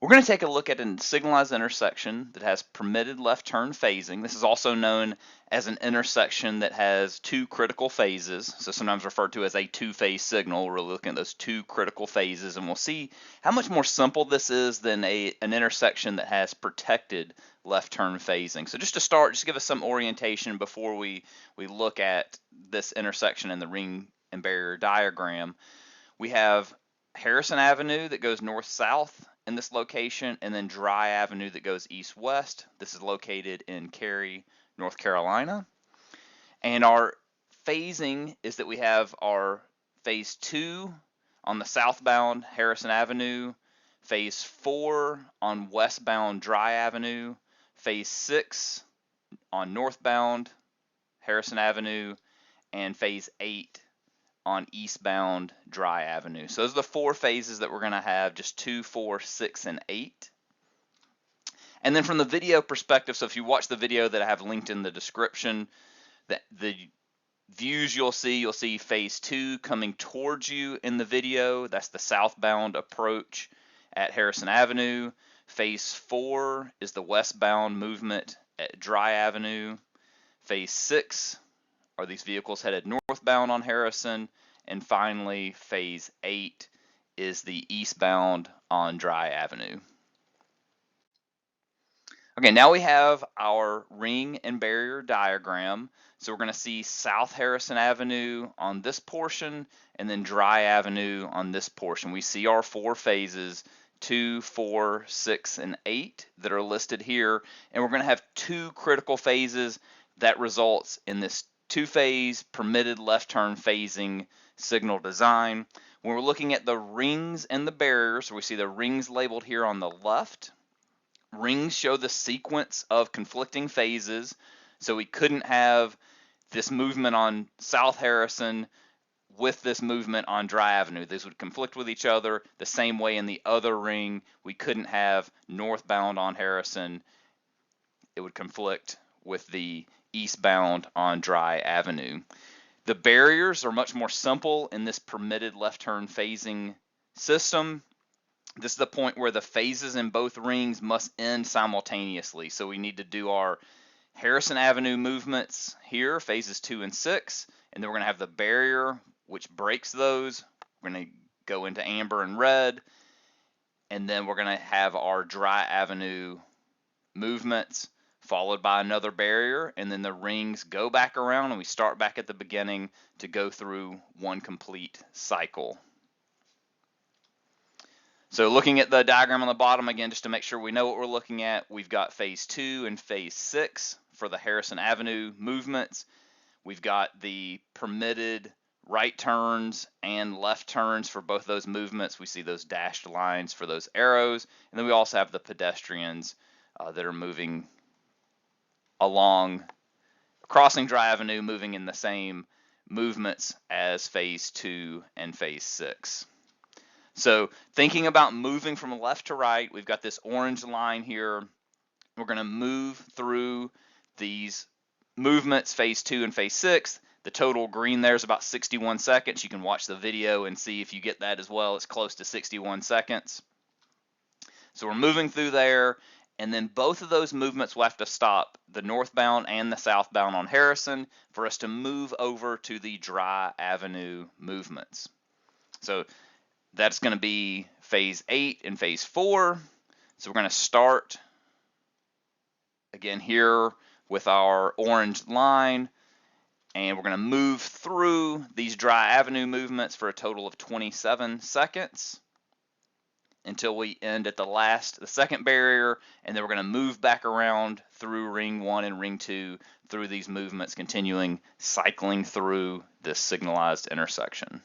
We're going to take a look at a signalized intersection that has permitted left turn phasing. This is also known as an intersection that has two critical phases, so sometimes referred to as a two-phase signal. We're looking at those two critical phases, and we'll see how much more simple this is than an intersection that has protected left turn phasing. So just to start, just give us some orientation before we look at this intersection in the ring and barrier diagram. We have Harrison Avenue that goes north-south in this location, and then Dry Avenue that goes east-west. This is located in Cary, North Carolina. And our phasing is that we have our phase 2 on the southbound Harrison Avenue, phase 4 on westbound Dry Avenue, phase 6 on northbound Harrison Avenue, and phase 8 on eastbound Dry Avenue. So those are the four phases that we're going to have, just 2, 4, 6, and 8. And then from the video perspective, so if you watch the video that I have linked in the description, the views you'll see phase 2 coming towards you in the video. That's the southbound approach at Harrison Avenue. Phase 4 is the westbound movement at Dry Avenue. Phase 6 are these vehicles headed northbound on Harrison, and finally phase 8 is the eastbound on Dry Avenue. Okay, now we have our ring and barrier diagram. So we're going to see South Harrison Avenue on this portion and then Dry Avenue on this portion. We see our four phases, 2, 4, 6, and 8 that are listed here, and we're going to have two critical phases that results in this two-phase permitted left turn phasing signal design. When we're looking at the rings and the barriers, we see the rings labeled here on the left. Rings show the sequence of conflicting phases, so we couldn't have this movement on South Harrison with this movement on Dry Avenue. These would conflict with each other the same way in the other ring. We couldn't have northbound on Harrison. It would conflict with the eastbound on Dry Avenue. The barriers are much more simple in this permitted left turn phasing system. This is the point where the phases in both rings must end simultaneously. So we need to do our Harrison Avenue movements here, phases 2 and 6, and then we're going to have the barrier which breaks those. We're going to go into amber and red, and then we're going to have our Dry Avenue movements followed by another barrier, and then the rings go back around and we start back at the beginning to go through one complete cycle. So looking at the diagram on the bottom again, just to make sure we know what we're looking at, we've got phase 2 and phase 6 for the Harrison Avenue movements. We've got the permitted right turns and left turns for both those movements. We see those dashed lines for those arrows, and then we also have the pedestrians that are moving along, crossing Dry Avenue, moving in the same movements as phase 2 and phase 6. So thinking about moving from left to right, we've got this orange line here. We're going to move through these movements, phase 2 and phase 6. The total green there is about 61 seconds. You can watch the video and see if you get that as well. It's close to 61 seconds. So we're moving through there, and then both of those movements will have to stop, the northbound and the southbound on Harrison, for us to move over to the Dry Avenue movements. So that's going to be phase 8 and phase 4. So we're going to start again here with our orange line, and we're going to move through these Dry Avenue movements for a total of 27 seconds until we end at the second barrier, and then we're going to move back around through ring 1 and ring 2 through these movements, continuing cycling through this signalized intersection.